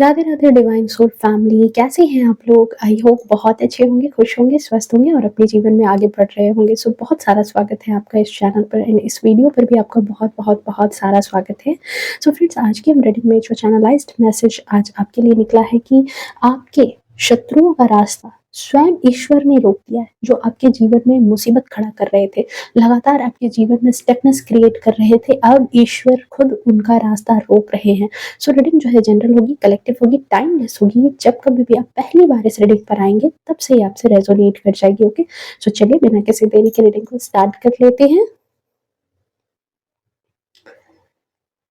Radhe Radhe divine soul family, कैसे हैं आप लोग? आई होप बहुत अच्छे होंगे, खुश होंगे, स्वस्थ होंगे और अपने जीवन में आगे बढ़ रहे होंगे। सो बहुत सारा स्वागत है आपका इस चैनल पर एंड इस वीडियो पर भी आपका बहुत बहुत बहुत सारा स्वागत है। सो फ्रेंड्स, आज की हम रीडिंग में जो चैनलाइज्ड मैसेज आज आपके लिए निकला है कि आपके शत्रुओं का रास्ता स्वयं ईश्वर ने रोक दिया है, जो आपके जीवन में मुसीबत खड़ा कर रहे थे, लगातार आपके जीवन में स्टकनेस क्रिएट कर रहे थे। अब ईश्वर खुद उनका रास्ता रोक रहे हैं। सो रीडिंग जो है जनरल होगी, कलेक्टिव होगी, टाइमलेस होगी। जब कभी भी आप पहली बार इस रीडिंग पर आएंगे तब से ही आपसे रेजोनेट कर जाएगी। ओके, सो चलिए बिना किसी देरी के रीडिंग को स्टार्ट कर लेते हैं।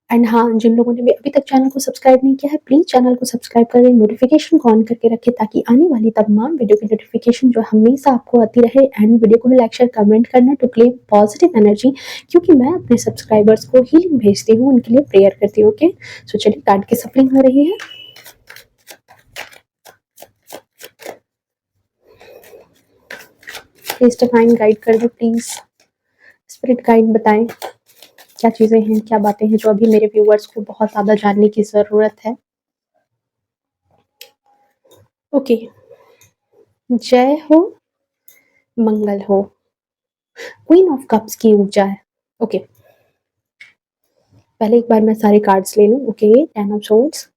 एंड हाँ, जिन लोगों ने भी अभी तक चैनल को सब्सक्राइब नहीं किया है, प्लीज चैनल को सब्सक्राइब करें, नोटिफिकेशन को ऑन करके रखें ताकि आने वाली तमाम वीडियो की नोटिफिकेशन जो हमेशा आपको आती रहे। एंड वीडियो को भी लाइक शेयर कमेंट करना टू क्लेम पॉजिटिव एनर्जी, क्योंकि मैं अपने सब्सक्राइबर्स को हीलिंग भेजती हूँ, उनके लिए प्रेयर करती हूँ। ओके, सो चलिए कार्ड की सफलिंग हो रही है। प्लीज डिवाइन गाइड कर दो, प्लीज स्पिरिट गाइड बताएं क्या चीजें हैं, क्या बातें हैं जो अभी मेरे व्यूअर्स को बहुत ज्यादा जानने की जरूरत है। ओके, जय हो, मंगल हो। क्वीन ऑफ कप्स की ऊर्जा है। ओके, पहले एक बार मैं सारे कार्ड्स ले लूं। Okay, 10 of swords,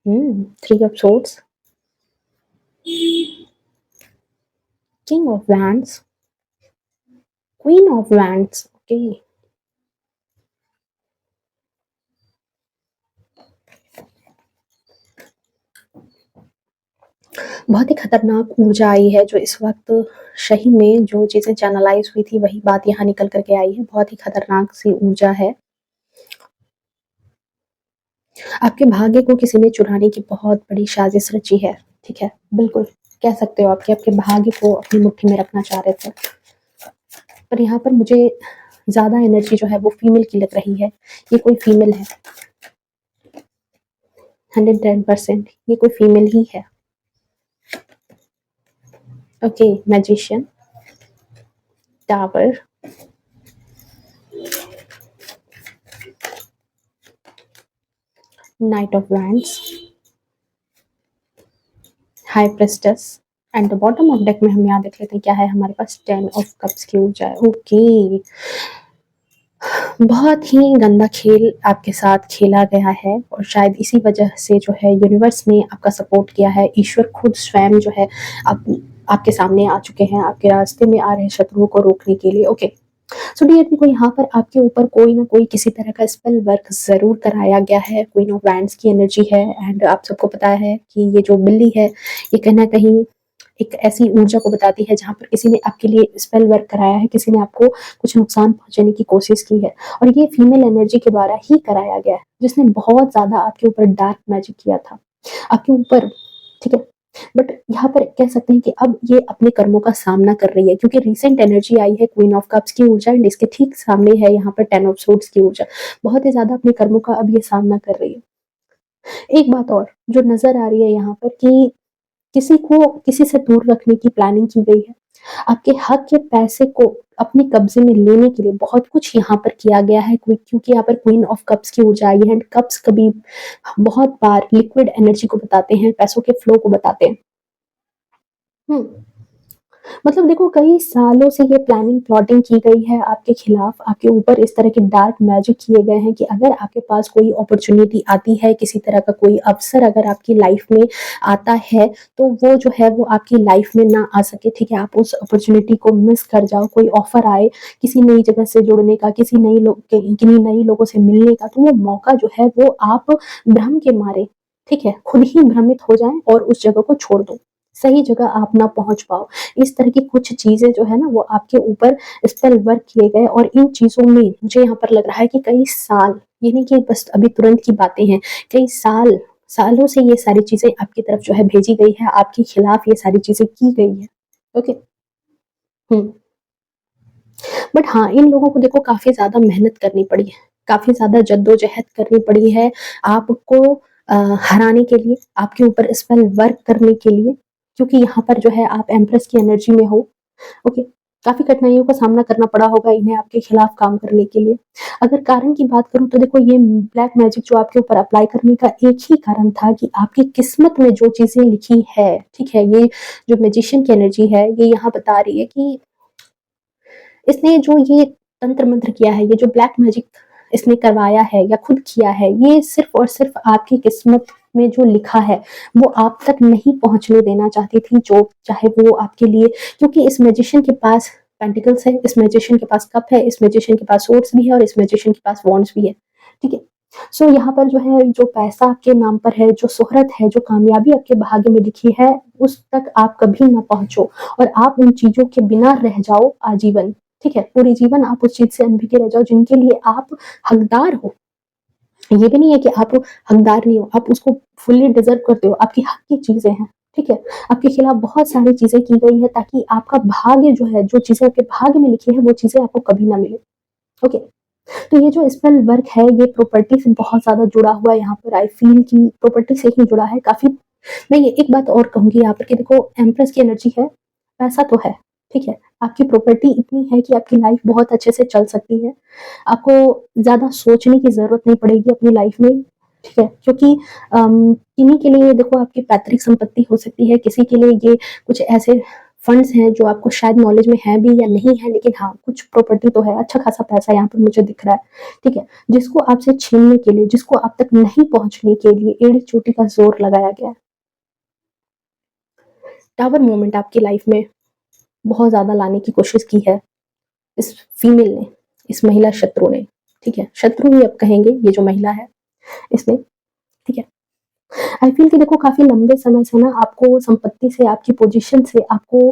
3 of swords, king of wands, queen of wands. Okay, बहुत ही खतरनाक ऊर्जा आई है जो इस वक्त सही में जो चीजें चैनलाइज हुई थी वही बात यहाँ निकल करके आई है। बहुत ही खतरनाक सी ऊर्जा है। आपके भाग्य को किसी ने चुराने की बहुत बड़ी साजिश रची है। ठीक है, बिल्कुल कह सकते हो आपके आपके भाग्य को अपनी मुट्ठी में रखना चाह रहे थे। पर यहाँ पर मुझे ज्यादा एनर्जी जो है वो फीमेल की लग रही है। ये कोई फीमेल है, 110% ये कोई फीमेल ही है। Okay, magician, tower, night of wands, high प्रेस्टेस and the bottom of deck में हम यहाँ देख लेते हैं क्या है हमारे पास। 10 ऑफ कप्स की ऊर्जा है। ओके, बहुत ही गंदा खेल आपके साथ खेला गया है और शायद इसी वजह से जो है यूनिवर्स ने आपका सपोर्ट किया है। ईश्वर खुद स्वयं जो है आपके सामने आ चुके हैं, आपके रास्ते में आ रहे शत्रुओं को रोकने के लिए। ओके, सो डियर पीपल, यहाँ पर आपके ऊपर कोई ना कोई किसी तरह का स्पेल वर्क जरूर कराया गया है। क्वीन ऑफ वैंड्स की एनर्जी है एंड आप सबको पता है कि ये जो बिल्ली है ये कहीं ना कहीं एक ऐसी ऊर्जा को बताती है जहां पर किसी ने आपके लिए स्पेल वर्क कराया है, किसी ने आपको कुछ नुकसान पहुंचाने की कोशिश की है और ये फीमेल एनर्जी के द्वारा ही कराया गया है, जिसने बहुत ज्यादा आपके ऊपर डार्क मैजिक किया था आपके ऊपर। ठीक है, बट यहाँ पर कह सकते हैं कि अब ये अपने कर्मों का सामना कर रही है, क्योंकि रिसेंट एनर्जी आई है क्वीन ऑफ कप्स की ऊर्जा एंड इसके ठीक सामने है यहाँ पर 10 ऑफ सोर्ड्स की ऊर्जा। बहुत ही ज्यादा अपने कर्मों का अब ये सामना कर रही है। एक बात और जो नजर आ रही है यहाँ पर कि किसी को किसी से दूर रखने की प्लानिंग की गई है। आपके हक के पैसे को अपने कब्जे में लेने के लिए बहुत कुछ यहाँ पर किया गया है, क्योंकि यहाँ पर क्वीन ऑफ कप्स की ऊर्जा आई है एंड कप्स कभी बहुत बार लिक्विड एनर्जी को बताते हैं, पैसों के फ्लो को बताते हैं। मतलब देखो, कई सालों से ये प्लानिंग प्लॉटिंग की गई है आपके खिलाफ, आपके ऊपर इस तरह के डार्क मैजिक किए गए हैं कि अगर आपके पास कोई अपॉर्चुनिटी आती है, किसी तरह का कोई अवसर अगर आपकी लाइफ में आता है तो वो जो है वो आपकी लाइफ में ना आ सके। ठीक है, आप उस अपॉर्चुनिटी को मिस कर जाओ। कोई ऑफर आए किसी नई जगह से जुड़ने का, किसी किन्हीं नई लोगों से मिलने का, तो वो मौका जो है वो आप भ्रम के मारे, ठीक है, खुद ही भ्रमित हो जाएं और उस जगह को छोड़ दो, सही जगह आप ना पहुंच पाओ। इस तरह की कुछ चीजें जो है ना वो आपके ऊपर स्पेल वर्क किए गए और इन चीजों में मुझे यहाँ पर लग रहा है कि कई साल, ये नहीं कि बस अभी तुरंत की बातें हैं, कई सालों से ये सारी चीजें आपकी तरफ जो है भेजी गई है, आपके खिलाफ ये सारी चीजें की गई है। ओके, बट हाँ, इन लोगों को देखो काफी ज्यादा मेहनत करनी पड़ी है, काफी ज्यादा जद्दोजहद करनी पड़ी है आपको हराने के लिए, आपके ऊपर स्पेल वर्क करने के लिए, क्योंकि यहाँ पर जो है आप एम्प्रेस की एनर्जी में हो। ओके, काफ़ी कठिनाइयों का सामना करना पड़ा होगा इन्हें आपके खिलाफ काम करने के लिए। अगर कारण की बात करूँ तो देखो ये ब्लैक मैजिक जो आपके ऊपर अप्लाई करने का एक ही कारण था कि आपकी किस्मत में जो चीज़ें लिखी है, ठीक है? ये जो मैजिशियन की एनर्जी है, ये यहाँ बता रही है कि इसने जो ये तंत्र मंत्र किया है, ये जो ब्लैक मैजिक इसने करवाया है या खुद किया है, ये सिर्फ और सिर्फ आपकी किस्मत में जो लिखा है वो आप तक नहीं पहुंचने देना चाहती थी, जो चाहे वो आपके लिए, क्योंकि इस मैजिशियन के पास पेंटिकल्स है, इस मैजिशियन के पास कप है, इस मैजिशियन के पास सोर्ड्स भी है और इस मैजिशियन के पास वॉन्ड्स भी है, ठीक है। सो यहाँ पर जो है, जो पैसा आपके नाम पर है, जो शोहरत है, जो कामयाबी आपके भाग्य में लिखी है, उस तक आप कभी ना पहुंचो और आप उन चीजों के बिना रह जाओ आजीवन, ठीक है? पूरे जीवन आप उस चीज से अनभिज्ञ रह जाओ जिनके लिए आप हकदार हो। ये भी नहीं है कि आप हकदार नहीं हो, आप उसको फुल्ली डिजर्व करते हो, आपकी हक की चीजें हैं, ठीक है? आपके खिलाफ बहुत सारी चीजें की गई है ताकि आपका भाग्य जो है, जो चीजें आपके भाग्य में लिखी है, वो चीजें आपको कभी ना मिले। ओके, तो ये जो स्पेल वर्क है, ये प्रॉपर्टी से बहुत ज्यादा जुड़ा हुआ है। यहाँ पर आई फील कि प्रॉपर्टी से ही जुड़ा है काफी। मैं ये एक बात और कहूंगी यहाँ पर कि देखो, एम्प्रेस की एनर्जी है, पैसा तो है, ठीक है? आपकी प्रॉपर्टी इतनी है कि आपकी लाइफ बहुत अच्छे से चल सकती है। आपको ज़्यादा सोचने की ज़रूरत नहीं पड़ेगी अपनी लाइफ में, ठीक है? क्योंकि किन्हीं के लिए देखो आपकी पैतृक संपत्ति हो सकती है, किसी के लिए ये कुछ ऐसे फंड्स हैं जो आपको शायद नॉलेज में है भी या नहीं है, लेकिन हाँ, कुछ प्रॉपर्टी तो है, अच्छा खासा पैसा यहाँ पर मुझे दिख रहा है, ठीक है? जिसको आपसे छीनने के लिए, जिसको आप तक नहीं पहुँचने के लिए एड़ी-चोटी का ज़ोर लगाया गया है। टावर मोमेंट आपकी लाइफ में बहुत ज़्यादा लाने की कोशिश की है इस फीमेल ने, इस महिला शत्रु ने, ठीक है? शत्रु ही अब कहेंगे ये जो महिला है इसने, ठीक है? आई फील कि देखो काफ़ी लंबे समय से ना आपको संपत्ति से, आपकी पोज़ीशन से, आपको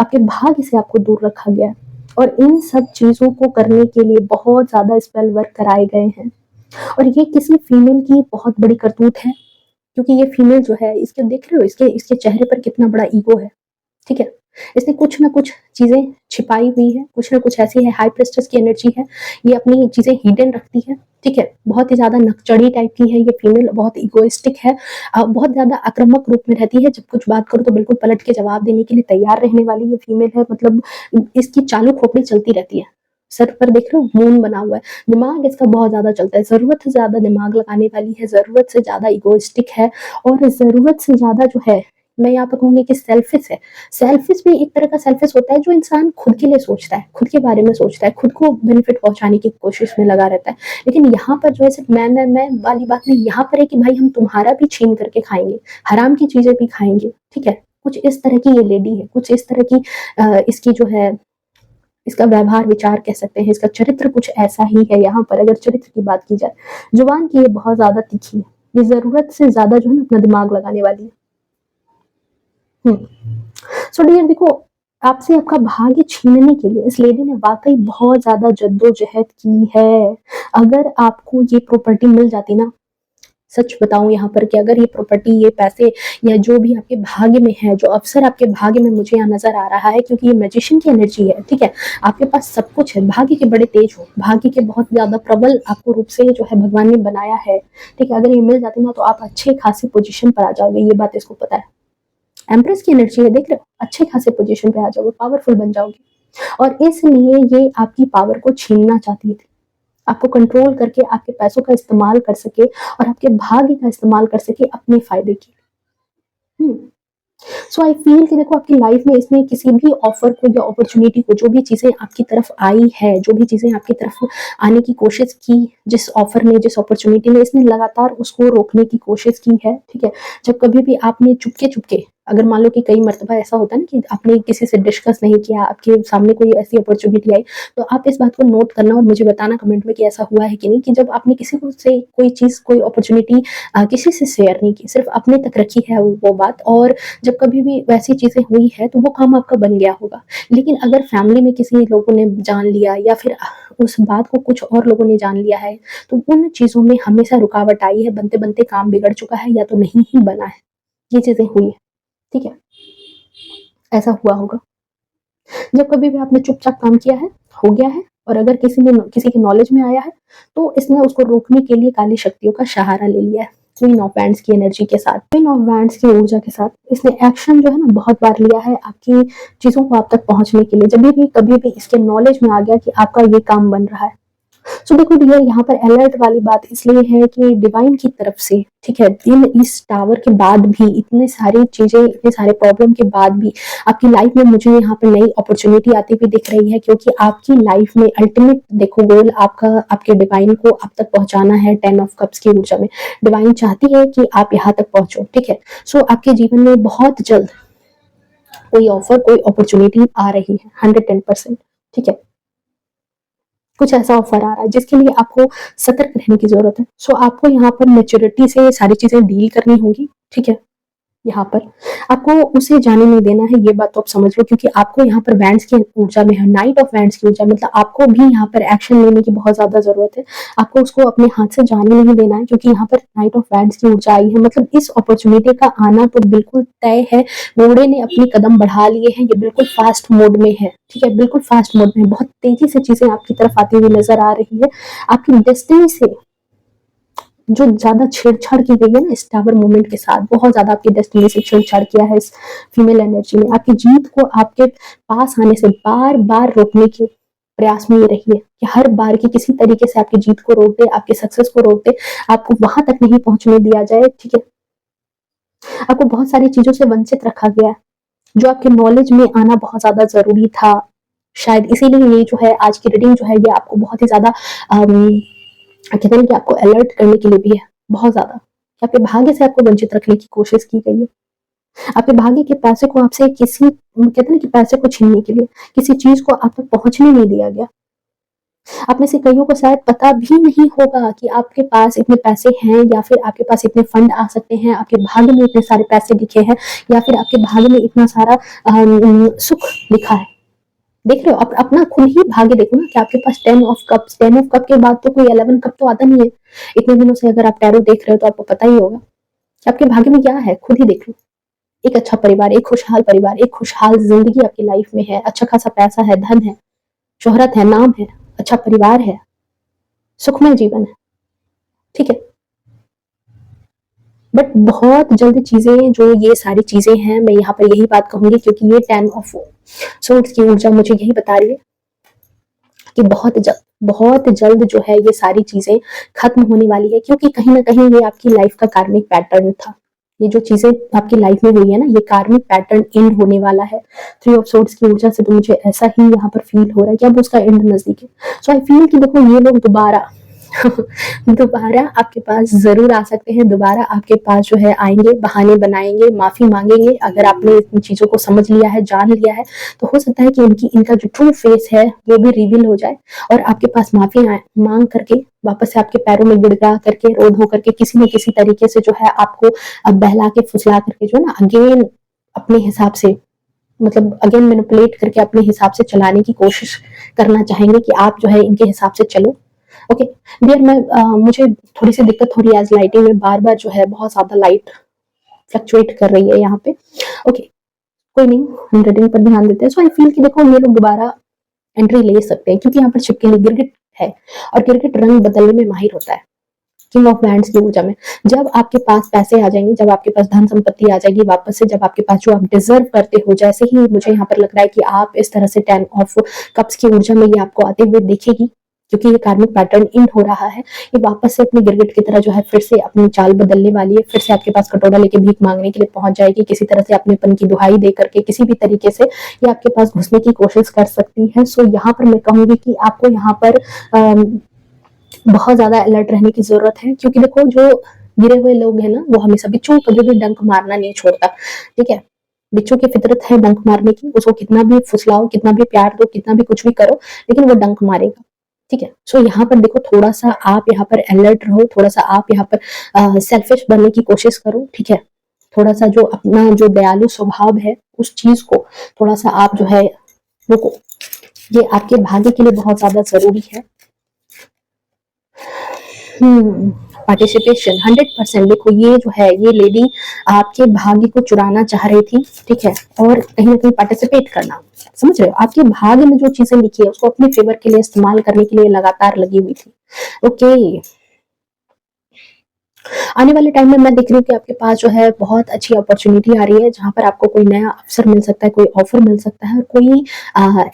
आपके भाग्य से आपको दूर रखा गया है और इन सब चीज़ों को करने के लिए बहुत ज़्यादा स्पेल वर्क कराए गए हैं और ये किसी फीमेल की बहुत बड़ी करतूत है, क्योंकि ये फीमेल जो है, इसके देख रहे हो, इसके इसके चेहरे पर कितना बड़ा ईगो है, ठीक है? इसने कुछ ना कुछ चीज़ें छिपाई हुई है, कुछ ना कुछ ऐसी है, हाई प्रेस्टिज की एनर्जी है, ये अपनी चीज़ें हिडन रखती है, ठीक है? बहुत ही ज़्यादा नकचढ़ी टाइप की है ये फीमेल, बहुत इगोइस्टिक है, बहुत ज़्यादा आक्रामक रूप में रहती है, जब कुछ बात करो तो बिल्कुल पलट के जवाब देने के लिए तैयार रहने वाली ये फीमेल है, मतलब इसकी चालू खोपड़ी चलती रहती है। सर पर देख रहे हो मून बना हुआ है, दिमाग इसका बहुत ज़्यादा चलता है, ज़रूरत से ज़्यादा दिमाग लगाने वाली है, ज़रूरत से ज़्यादा इगोइस्टिक है और ज़रूरत से ज़्यादा जो है, मैं यहाँ पे कहूँगी कि सेल्फिश है। सेल्फिश भी एक तरह का सेल्फिश होता है जो इंसान खुद के लिए सोचता है, खुद के बारे में सोचता है, खुद को बेनिफिट पहुँचाने की कोशिश में लगा रहता है। लेकिन यहाँ पर जो है सिर्फ मैं वाली बात नहीं, यहाँ पर है कि भाई हम तुम्हारा भी छीन करके खाएँगे, हराम की चीज़ें भी खाएँगे, ठीक है? कुछ इस तरह की ये लेडी है, कुछ इस तरह की इसकी जो है, इसका व्यवहार विचार कह सकते हैं, इसका चरित्र कुछ ऐसा ही है यहाँ पर, अगर चरित्र की बात की जाए। जुबान की ये बहुत ज़्यादा तीखी है, ये ज़रूरत से ज़्यादा जो है ना अपना दिमाग लगाने वाली है। सो डियर देखो, आपसे आपका भाग्य छीनने के लिए इस लेडी ने वाकई बहुत ज्यादा जद्दोजहद की है। अगर आपको ये प्रॉपर्टी मिल जाती ना, सच बताऊं यहाँ पर कि अगर ये प्रॉपर्टी, ये पैसे या जो भी आपके भाग्य में है, जो अवसर आपके भाग्य में मुझे यहाँ नजर आ रहा है, क्योंकि ये मैजिशियन की एनर्जी है, ठीक है? आपके पास सब कुछ है, भाग्य के बड़े तेज हो, भाग्य के बहुत ज्यादा प्रबल आपको रूप से जो है भगवान ने बनाया है, ठीक है? अगर ये मिल जाती ना तो आप अच्छे खासी पोजीशन पर आ जाओगे, ये बात इसको पता है। एम्प्रेस की एनर्जी है, देख रहे हो? अच्छे खासे पोजीशन पे आ जाओगे, पावरफुल बन जाओगे और इसलिए ये आपकी पावर को छीनना चाहती थी, आपको कंट्रोल करके आपके पैसों का इस्तेमाल कर सके और आपके भाग्य का इस्तेमाल कर सके अपने फायदे के लिए। सो आई फील कि देखो आपकी लाइफ में इसने किसी भी ऑफर को या अपॉर्चुनिटी को, जो भी चीजें आपकी तरफ आई है, जो भी चीजें आपकी तरफ आने की कोशिश की, जिस ऑफर ने, जिस अपॉर्चुनिटी ने, इसने लगातार उसको रोकने की कोशिश की है, ठीक है? जब कभी भी आपने चुपके चुपके, अगर मान लो कि कई मर्तबा ऐसा होता है ना कि आपने किसी से डिस्कस नहीं किया, आपके सामने कोई ऐसी अपॉर्चुनिटी आई, तो आप इस बात को नोट करना और मुझे बताना कमेंट में कि ऐसा हुआ है कि नहीं, कि जब आपने किसी को से कोई चीज, कोई अपॉर्चुनिटी किसी से शेयर नहीं की, सिर्फ अपने तक रखी है वो बात, और जब कभी भी वैसी चीजें हुई है तो वो काम आपका बन गया होगा। लेकिन अगर फैमिली में किसी लोगों ने जान लिया या फिर उस बात को कुछ और लोगों ने जान लिया है, तो उन चीजों में हमेशा रुकावट आई है, बनते बनते काम बिगड़ चुका है या तो नहीं ही बना है, ये चीजें हुई है, ठीक है? ऐसा हुआ होगा जब कभी भी आपने चुपचाप काम किया है, हो गया है, और अगर किसी के नॉलेज में आया है तो इसने उसको रोकने के लिए काली शक्तियों का सहारा ले लिया है। क्वीन ऑफ वैंड्स की एनर्जी के साथ, क्वीन ऑफ वैंड्स की ऊर्जा के साथ इसने एक्शन जो है ना बहुत बार लिया है आपकी चीजों को आप तक पहुंचने के लिए। जब भी कभी भी इसके नॉलेज में आ गया कि आपका ये काम बन रहा है, सो देखो डियर, यहाँ पर अलर्ट वाली बात इसलिए है कि डिवाइन की तरफ से, ठीक है, इन इस टावर के बाद भी इतने सारी चीजें, इतने सारे प्रॉब्लम के बाद भी आपकी लाइफ में मुझे यहाँ पर नई अपॉर्चुनिटी आती हुई दिख रही है, क्योंकि आपकी लाइफ में अल्टीमेट देखो गोल आपका, आपके डिवाइन को आप तक पहुंचाना है 10 ऑफ कप्स की ऊर्जा में। डिवाइन चाहती है कि आप यहाँ तक पहुंचो, ठीक है। सो आपके जीवन में बहुत जल्द कोई ऑफर, कोई अपॉर्चुनिटी आ रही है 110%, ठीक है। कुछ ऐसा ऑफर आ रहा है जिसके लिए आपको सतर्क रहने की जरूरत है। सो आपको यहाँ पर मैच्योरिटी से सारी चीजें डील करनी होंगी, ठीक है। यहाँ पर आपको उसे जाने नहीं देना है, ये बात तो आप समझ लो, क्योंकि आपको यहाँ पर वैंड्स की ऊर्जा में है, नाइट ऑफ वैंड्स की ऊर्जा, मतलब आपको भी यहाँ पर एक्शन लेने की बहुत ज्यादा जरूरत है। आपको उसको अपने हाथ से जाने नहीं देना है, क्योंकि यहाँ पर नाइट ऑफ वैंड्स की ऊर्जा आई है, मतलब इस अपॉर्चुनिटी का आना तो बिल्कुल तय है। घोड़े ने अपने कदम बढ़ा लिए हैं, ये बिल्कुल फास्ट मोड में है, ठीक है, बिल्कुल फास्ट मोड में, बहुत तेजी से चीजें आपकी तरफ आती हुई नजर आ रही है। आपकी डेस्टिनी से जो ज्यादा छेड़छाड़ की गई है ना इस टावर मूवमेंट के साथ, बहुत ज्यादा आपकी डेस्टिनी से छेड़छाड़ किया है इस फीमेल एनर्जी ने। आपकी जीत को आपके पास आने से बार बार रोकने के प्रयास में ये रही है कि हर बार की किसी तरीके से आपकी जीत को रोक दे, आपके सक्सेस को रोक दे, आपको वहां तक नहीं पहुंचने दिया जाए, ठीक है। आपको बहुत सारी चीजों से वंचित रखा गया है, जो आपके नॉलेज में आना बहुत ज्यादा जरूरी था। शायद इसीलिए ये जो है आज की रीडिंग जो है ये आपको बहुत ही ज्यादा कहते हैं कि आपको अलर्ट करने के लिए भी है, बहुत ज्यादा, कि आपके भाग्य से आपको वंचित रखने की कोशिश की गई है। आपके भाग्य के पैसे को आपसे किसी, कहते हैं कि पैसे को छीनने के लिए किसी चीज को आप तक पहुंचने नहीं दिया गया। आप में से कईयों को शायद पता भी नहीं होगा कि आपके पास इतने पैसे हैं, या फिर आपके पास इतने फंड आ सकते हैं, आपके भाग्य में इतने सारे पैसे लिखे हैं, या फिर आपके भाग्य में इतना सारा सुख लिखा है। देख रहे हो, अपना खुद ही भाग्य देखो ना कि आपके पास 10 ऑफ कप्स, 10 ऑफ कप के बाद तो कोई 11 कप तो आता नहीं है। इतने दिनों से अगर आप टैरो देख रहे हो तो आपको पता ही होगा कि आपके भाग्य में क्या है, खुद ही देख लो। एक अच्छा परिवार, एक खुशहाल परिवार, एक खुशहाल जिंदगी आपकी लाइफ में है, अच्छा खासा पैसा है, धन है, शोहरत है, नाम है, अच्छा परिवार है, सुखमय जीवन है, ठीक है। बट बहुत जल्द चीजें, जो ये सारी चीजें हैं, मैं यहाँ पर यही बात कहूंगी, क्योंकि ये 10 ऑफ सोर्ड्स की ऊर्जा मुझे यही बता रही है कि बहुत जल्द जो है ये सारी चीजें खत्म होने वाली है, क्योंकि कहीं ना कहीं ये आपकी लाइफ का कार्मिक पैटर्न था। ये जो चीजें आपकी लाइफ में हुई है ना, ये कार्मिक पैटर्न एंड होने वाला है। 3 ऑफ सोर्ड्स की ऊर्जा से तो मुझे ऐसा ही यहाँ पर फील हो रहा है कि अब उसका एंड नजदीक है। सो आई फील कि देखो ये लोग दोबारा दोबारा आपके पास जरूर आ सकते हैं, दोबारा आपके पास जो है आएंगे, बहाने बनाएंगे, माफी मांगेंगे। अगर आपने इन चीजों को समझ लिया है, जान लिया है, तो हो सकता है कि इनका जो ट्रू फेस है वो भी रिवील हो जाए, और आपके पास माफी मांग करके वापस से आपके पैरों में गिड़गिड़ा करके, रो धो करके, किसी न किसी तरीके से जो है आपको बहला के फुसला करके जो है ना अगेन अपने हिसाब से, मतलब अगेन मैनिपुलेट करके अपने हिसाब से चलाने की कोशिश करना चाहेंगे कि आप जो है इनके हिसाब से चलो। ओके डियर, मुझे थोड़ी सी दिक्कत हो रही है आज लाइटिंग में, बार बार जो है बहुत ज्यादा लाइट फ्लक्चुएट कर रही है यहाँ पे। ओके कोई नहीं, हम रीडिंग पर ध्यान देते हैं। सो आई फील कि देखो ये लोग दोबारा एंट्री ले सकते हैं, क्योंकि यहाँ पर छिपकली गिरगिट है, और गिरगिट रंग बदलने में माहिर होता है। किंग ऑफ वैंड्स की ऊर्जा में जब आपके पास पैसे आ जाएंगे, जब आपके पास धन संपत्ति आ जाएगी वापस से, जब आपके पास जो आप डिजर्व करते हो, जैसे ही मुझे यहाँ पर लग रहा है कि आप इस तरह से 10 ऑफ कप्स की ऊर्जा में ये आपको आते हुए देखेगी, क्योंकि ये कार्मिक पैटर्न इन हो रहा है। ये वापस से अपने गिरगिट की तरह जो है फिर से अपनी चाल बदलने वाली है, फिर से आपके पास कटोरा लेके भीख मांगने के लिए पहुंच जाएगी, किसी तरह से अपनेपन की दुहाई दे करके किसी भी तरीके से ये आपके पास घुसने की कोशिश कर सकती है। सो यहाँ पर मैं कहूंगी कि आपको यहाँ पर बहुत ज्यादा अलर्ट रहने की जरूरत है, क्योंकि देखो जो गिरे हुए लोग हैं ना, वो हमेशा, बिच्छू कभी भी डंक मारना नहीं छोड़ता, ठीक है। बिच्छू की फितरत है डंक मारने की, उसको कितना भी फुसलाओ, कितना भी प्यार दो, कितना भी कुछ भी करो, लेकिन वो डंक मारेगा, ठीक है। सो यहाँ पर देखो थोड़ा सा आप यहाँ पर अलर्ट रहो, थोड़ा सा आप यहाँ पर सेल्फिश बनने की कोशिश करो, ठीक है। थोड़ा सा जो अपना जो दयालु स्वभाव है उस चीज को थोड़ा सा आप जो है रुको, ये आपके भाग्य के लिए बहुत ज्यादा जरूरी है। पार्टिसिपेशन 100%। देखो ये जो है, ये लेडी आपके भाग्य को चुराना चाह रही थी, ठीक है, और कहीं ना कहीं पार्टिसिपेट करना, समझ रहे हो, आपके भाग्य में जो चीजें लिखी है उसको अपने फेवर के लिए इस्तेमाल करने के लिए लगातार लगी हुई थी। ओके आने वाले टाइम में मैं देख रही हूँ कि आपके पास जो है बहुत अच्छी अपॉर्चुनिटी आ रही है, जहाँ पर आपको कोई नया अवसर मिल सकता है, कोई ऑफर मिल सकता है और कोई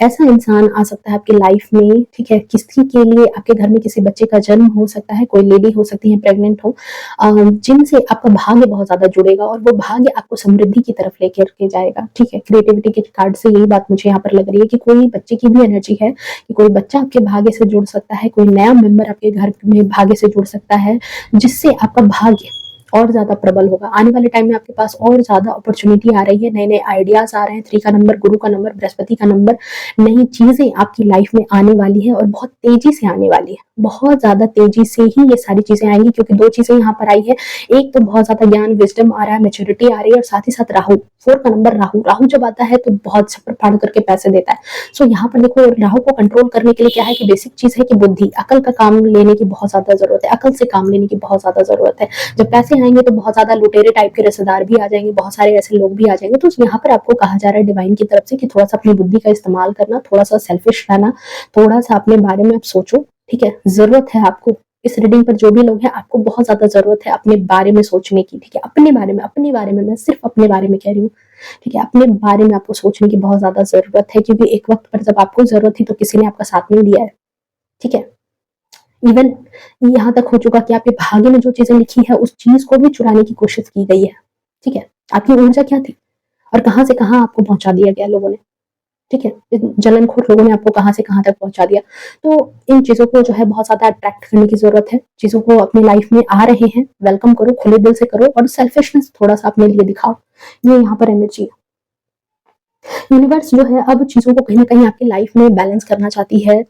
ऐसा इंसान आ सकता है आपकी लाइफ में, ठीक है? किसी के लिए आपके घर में किसी बच्चे का जन्म हो सकता है, कोई लेडी हो सकती है प्रेग्नेंट हो, जिनसे आपका भाग्य बहुत ज़्यादा जुड़ेगा और वो भाग्य आपको समृद्धि की तरफ लेकर के जाएगा, ठीक है? क्रिएटिविटी के कार्ड से यही बात मुझे यहाँ पर लग रही है कि कोई बच्चे की भी एनर्जी है कि कोई बच्चा आपके भाग्य से जुड़ सकता है, कोई नया मेंबर आपके घर में भाग्य से जुड़ सकता है, जिससे आपका भाग्य और ज़्यादा प्रबल होगा। आने वाले टाइम में आपके पास और ज़्यादा अपॉर्च्युनिटी आ रही है, नए-नए आइडियाज़ आ रहे हैं, 3 का नंबर, गुरु का नंबर, बृहस्पति का नंबर, नई चीज़ें आपकी लाइफ में आने वाली है और बहुत तेज़ी से आने वाली है। बहुत ज़्यादा तेज़ी से ही ये सारी चीज़ें आएँगी क्योंकि 2 चीज़ें यहाँ पर आई है। एक तो बहुत ज़्यादा ज्ञान, विज़डम आ रहा है, मैच्योरिटी आ रही है और साथ ही साथ राहु, 4 का नंबर राहु, राहु जब आता है तो बहुत छप्पर-फाड़ करके पैसे देता है। सो यहाँ पर देखो राहु को कंट्रोल करने के लिए क्या है कि बेसिक चीज़ है कि बुद्धि, अकल का काम लेने की बहुत ज़्यादा ज़रूरत है, अकल से काम लेने की बहुत ज़्यादा ज़रूरत है। जब पैसे आएँगे तो बहुत ज़्यादा लुटेरे टाइप के रिश्तेदार भी आ जाएँगे, बहुत सारे ऐसे लोग भी आ जाएँगे। तो यहाँ पर आपको कहा जा रहा है डिवाइन की तरफ से कि थोड़ा-सा अपनी बुद्धि का इस्तेमाल करना, थोड़ा-सा सेल्फिश रहना, थोड़ा-सा अपने बारे में आप सोचो, ठीक है? ज़रूरत है आपको, इस रीडिंग पर जो भी लोग हैं, आपको बहुत ज़्यादा ज़रूरत है अपने बारे में सोचने की, ठीक है? अपने बारे में, मैं सिर्फ़ अपने बारे में कह रही हूँ, ठीक है? अपने बारे में आपको सोचने की बहुत ज़्यादा ज़रूरत है क्योंकि एक वक़्त पर जब आपको ज़रूरत थी तो किसी ने आपका साथ नहीं दिया है, ठीक है? इवन यहाँ तक हो चुका कि आपके भाग्य में जो चीज़ें लिखी है, उस चीज़ को भी चुराने की कोशिश की गई है, ठीक है? आपकी ऊर्जा क्या थी और कहाँ से कहाँ आपको पहुँचा दिया गया लोगों ने, ठीक है? इन जलनखोर लोगों ने आपको कहाँ से कहाँ तक पहुँचा दिया। तो इन चीज़ों को जो है बहुत ज़्यादा अट्रैक्ट करने की ज़रूरत है। चीज़ों को अपनी लाइफ में आ रहे हैं, वेलकम करो, खुले दिल से करो और सेल्फिशनेस थोड़ा-सा अपने लिए दिखाओ। ये यहाँ पर एनर्जी है। यूनिवर्स जो है अब चीज़ों को कहीं न कहीं आपकी लाइफ में बैलेंस करना चाहती है।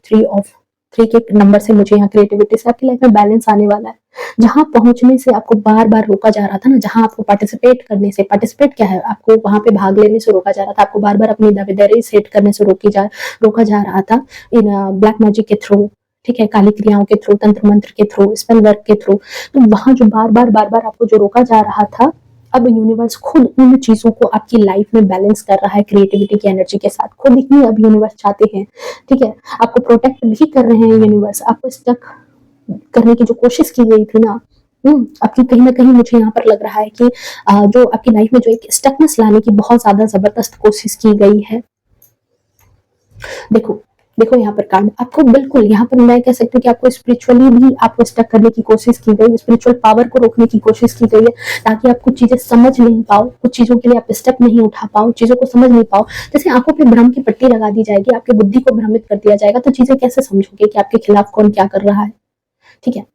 3 के नंबर से मुझे यहाँ क्रिएटिविटी से आपकी लाइफ में बैलेंस आने वाला है। जहाँ पहुँचने से आपको बार-बार रोका जा रहा था ना, जहाँ आपको पार्टिसिपेट करने से, पार्टिसिपेट क्या है? आपको वहाँ पे भाग लेने से रोका जा रहा था, आपको बार-बार अपनी दावेदारी सेट करने से रोका जा रहा था इन ब्लैक मैजिक के थ्रू, ठीक है? काली क्रियाओं के थ्रू, तंत्र मंत्र के थ्रू, स्पेल वर्क के थ्रू। तो वहाँ जो बार-बार आपको जो रोका जा रहा था, अब यूनिवर्स खुद उन चीज़ों को आपकी लाइफ में बैलेंस कर रहा है क्रिएटिविटी की एनर्जी के साथ। खुद ही अब यूनिवर्स चाहते हैं, ठीक है? आपको प्रोटेक्ट भी कर रहे हैं यूनिवर्स। आपको स्टक करने की जो कोशिश की गई थी ना, आपकी कहीं न कहीं मुझे यहाँ पर लग रहा है कि जो आपकी लाइफ में जो एक स्टकनेस लाने की बहुत ज़्यादा ज़बरदस्त कोशिश की गई है। देखो, देखो यहाँ पर कार्ड आपको बिल्कुल यहाँ पर मैं कह सकती हूँ कि आपको स्पिरिचुअली भी आपको स्टक करने की कोशिश की गई, स्पिरिचुअल पावर को रोकने की कोशिश की गई है ताकि आप कुछ चीजें समझ नहीं पाओ, कुछ चीजों के लिए आप स्टेप नहीं उठा पाओ, चीजों को समझ नहीं पाओ। जैसे आंखों पे भ्रम की पट्टी लगा दी जाएगी, आपकी बुद्धि को भ्रमित कर दिया जाएगा, तो चीजें कैसे समझोगे कि आपके खिलाफ कौन क्या कर रहा है, ठीक है?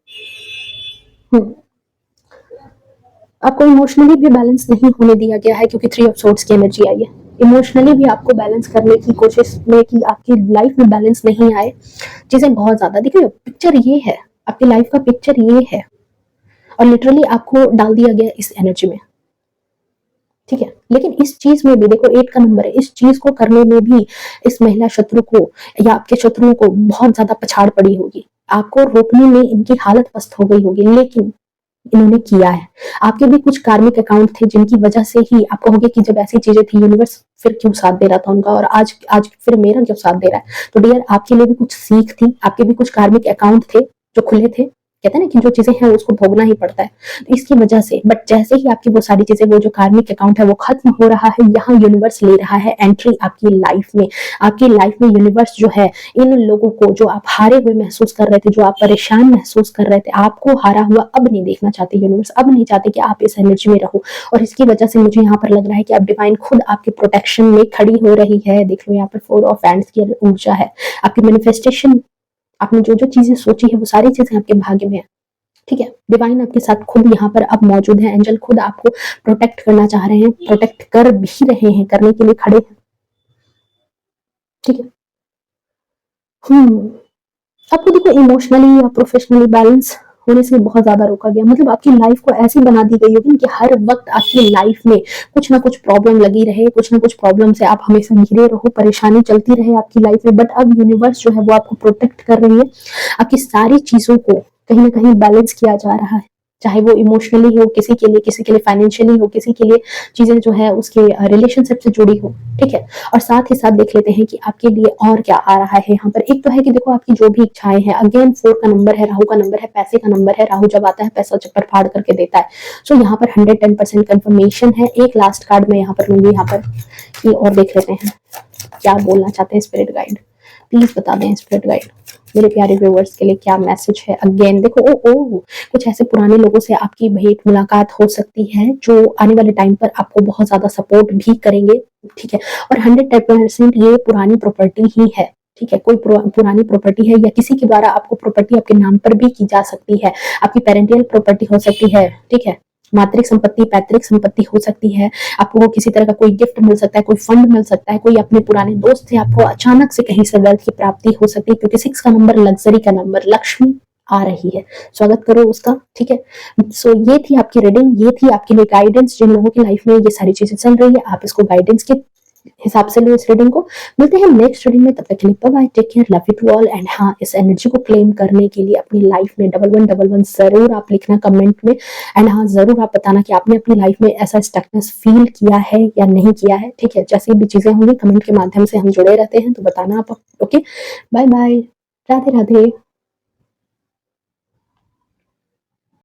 आपको इमोशनली भी बैलेंस नहीं होने दिया गया है क्योंकि 3 ऑफ सोर्ड्स की एनर्जी आई है। इमोशनली भी आपको बैलेंस करने की कोशिश में कि आपकी लाइफ में बैलेंस नहीं आए, चीजें बहुत ज्यादा देखिए, पिक्चर ये है, आपकी लाइफ का पिक्चर ये है और लिटरली आपको डाल दिया गया इस एनर्जी में, ठीक है? लेकिन इस चीज में भी देखो 8 का नंबर है, इस चीज को करने में भी इस महिला शत्रु को या आपके शत्रुओं को बहुत ज्यादा पछाड़ पड़ी होगी, आपको रोकने में इनकी हालत पस्त हो गई होगी, लेकिन इन्होंने किया है। आपके भी कुछ कार्मिक अकाउंट थे जिनकी वजह से ही आप कहोगे कि जब ऐसी चीजें थी यूनिवर्स फिर क्यों साथ दे रहा था उनका और आज आज फिर मेरा क्यों साथ दे रहा है। तो डियर आपके लिए भी कुछ सीख थी, आपके भी कुछ कार्मिक अकाउंट थे जो खुले थे, कहते हैं ना कि जो चीजें हैं उसको भोगना ही पड़ता है, तो इसकी वजह से। बट जैसे ही आपकी वो सारी चीजें, वो जो कार्मिक अकाउंट है वो खत्म हो रहा है, यहाँ यूनिवर्स ले रहा है एंट्री आपकी लाइफ में। आपकी लाइफ में यूनिवर्स जो है इन लोगों को जो आप हारे हुए महसूस कर रहे थे, जो आप परेशान महसूस कर रहे थे, आपको हारा हुआ अब नहीं देखना चाहते यूनिवर्स, अब नहीं चाहते कि आप इस एनर्जी में रहो। और इसकी वजह से मुझे यहाँ पर लग रहा है कि आप डिवाइन खुद आपके प्रोटेक्शन में खड़ी हो रही है। देख लो यहाँ पर 4 ऑफ हैंड्स की ऊर्जा है, आपकी मैनिफेस्टेशन, आपने जो जो चीजें सोची है वो सारी चीजें आपके भाग्य में है, ठीक है? डिवाइन आपके साथ खुद यहाँ पर अब मौजूद है, एंजल खुद आपको प्रोटेक्ट करना चाह रहे हैं, प्रोटेक्ट कर भी रहे हैं, करने के लिए खड़े हैं, ठीक है? आपको देखो इमोशनली या प्रोफेशनली बैलेंस होने से बहुत ज्यादा रोका गया, मतलब आपकी लाइफ को ऐसी बना दी गई होगी कि हर वक्त आपकी लाइफ में कुछ ना कुछ प्रॉब्लम लगी रहे, कुछ ना कुछ प्रॉब्लम से आप हमेशा घिरे रहो, परेशानी चलती रहे आपकी लाइफ में। बट अब यूनिवर्स जो है वो आपको प्रोटेक्ट कर रही है, आपकी सारी चीजों को कहीं ना कहीं बैलेंस किया जा रहा है, चाहे वो इमोशनली हो किसी के लिए फाइनेंशियली हो, किसी के लिए चीजें जो है उसके रिलेशनशिप से जुड़ी हो, ठीक है। और साथ ही साथ देख लेते हैं कि आपके लिए और क्या आ रहा है यहाँ पर। एक तो है कि देखो आपकी जो भी इच्छाएं हैं, अगेन 4 का नंबर है, राहु का नंबर है, पैसे का नंबर है, राहु जब आता है पैसा चक्कर फाड़ करके देता है। सो यहाँ पर 110% कंफर्मेशन है। एक लास्ट कार्ड मैं यहाँ पर लूंगी यहाँ पर, ये और देख लेते हैं क्या बोलना चाहते हैं स्पिरिट गाइड। प्लीज बता दें स्पिरिट गाइड मेरे प्यारे व्यूअर्स के लिए क्या मैसेज है। अगेन देखो ओ कुछ ऐसे पुराने लोगों से आपकी भेंट मुलाकात हो सकती है जो आने वाले टाइम पर आपको बहुत ज्यादा सपोर्ट भी करेंगे, ठीक है। और 110% ये पुरानी प्रॉपर्टी ही है, ठीक है। कोई पुरानी प्रॉपर्टी है या किसी के द्वारा आपको प्रॉपर्टी आपके नाम पर भी की जा सकती है, आपकी पेरेंटियल प्रॉपर्टी हो सकती है, ठीक है। मातृक संपत्ति, पैतृक संपत्ति हो सकती है, आपको किसी तरह का कोई गिफ्ट मिल सकता है, कोई फंड मिल सकता है, कोई अपने पुराने दोस्त से आपको अचानक से कहीं से वेल्थ की प्राप्ति हो सकती है, क्योंकि 6 का नंबर लग्जरी का नंबर, लक्ष्मी आ रही है, स्वागत करो उसका, ठीक है। सो ये थी आपकी रीडिंग, ये थी आपके लिए गाइडेंस। जिन लोगों की लाइफ में ये सारी चीजें चल रही है, आप इसको गाइडेंस के हिसाब से लो इस रीडिंग को। मिलते हैं नेक्स्ट रीडिंग में, तब तक के लिए bye bye, take care, love you to all. And हाँ, इस एनर्जी को क्लेम करने के लिए अपनी लाइफ में 1111 जरूर आप लिखना कमेंट में। एंड हाँ, जरूर आप बताना कि आपने अपनी लाइफ में ऐसा स्टकनेस फील किया है या नहीं किया है, ठीक है। जैसी भी चीजें होंगी कमेंट के माध्यम से हम जुड़े रहते हैं, तो बताना आप। Okay, bye bye, Radhe Radhe.